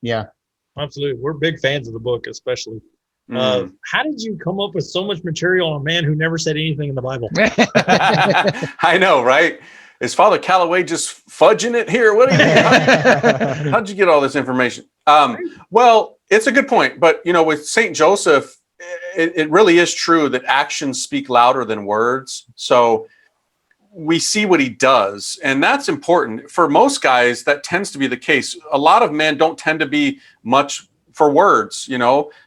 Yeah. Absolutely. We're big fans of the book, especially. How did you come up with so much material on a man who never said anything in the Bible? I know, right? Is Father Calloway just fudging it here? What are you doing? How'd you get all this information? Well, it's a good point. But, with St. Joseph, it really is true that actions speak louder than words. So we see what he does. And that's important. For most guys, that tends to be the case. A lot of men don't tend to be much for words.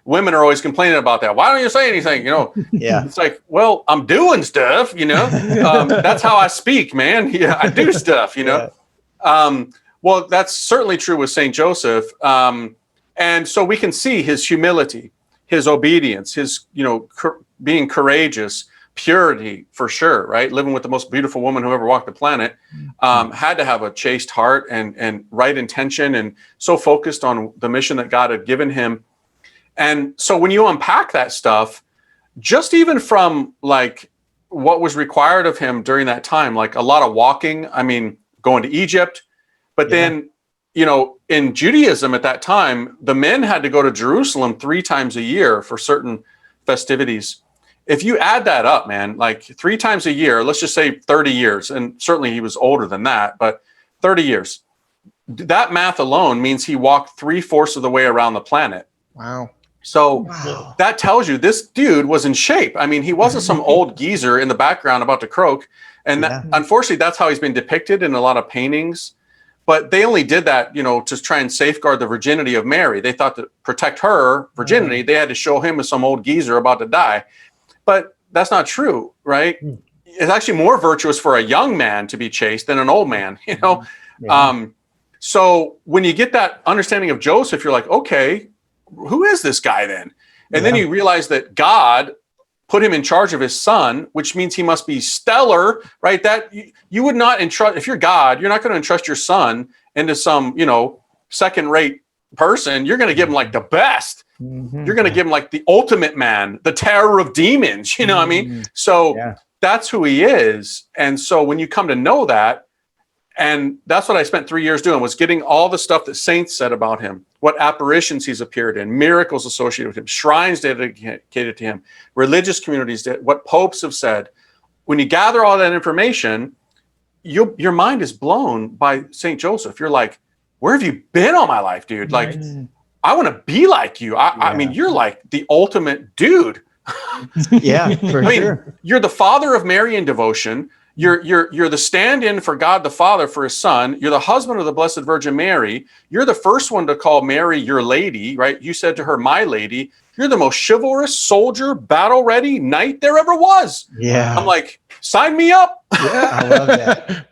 Women are always complaining about that. Why don't you say anything? Yeah. It's like, well, I'm doing stuff, that's how I speak, man. Yeah, I do stuff, Yeah. Well, that's certainly true with St. Joseph. And so we can see his humility, his obedience, his, being courageous, purity for sure, right? Living with the most beautiful woman who ever walked the planet, had to have a chaste heart and right intention, and so focused on the mission that God had given him. And so when you unpack that stuff, just even from like what was required of him during that time, like a lot of walking, going to Egypt, but then, in Judaism at that time, the men had to go to Jerusalem 3 times a year for certain festivities. If you add that up, man, like 3 times a year, let's just say 30 years, and certainly he was older than that, but 30 years, that math alone means he walked 3/4 of the way around the planet. Wow. So that tells you this dude was in shape. He wasn't some old geezer in the background about to croak. And unfortunately, that's how he's been depicted in a lot of paintings. But they only did that, to try and safeguard the virginity of Mary. They thought to protect her virginity, they had to show him as some old geezer about to die. But that's not true, right? It's actually more virtuous for a young man to be chaste than an old man, So when you get that understanding of Joseph, you're like, okay, who is this guy then? And then you realize that God put him in charge of his son, which means he must be stellar, right? That you would not entrust, if you're God, you're not going to entrust your son into some, second-rate person. You're going to give him like the best. You're going to give him like the ultimate man, the terror of demons, what I mean? So that's who he is. And so when you come to know that, and that's what I spent 3 years doing, was getting all the stuff that saints said about him, what apparitions he's appeared in, miracles associated with him, shrines dedicated to him, religious communities did, what popes have said. When you gather all that information, your mind is blown by St. Joseph. You're like, where have you been all my life, dude? Like, I want to be like you. I mean, you're like the ultimate dude. Yeah, for sure. You're the father of Marian devotion. You're the stand-in for God the Father for his son. You're the husband of the Blessed Virgin Mary. You're the first one to call Mary your lady, right? You said to her, my lady. You're the most chivalrous soldier, battle-ready knight there ever was. Yeah. I'm like, sign me up. Yeah, I love that.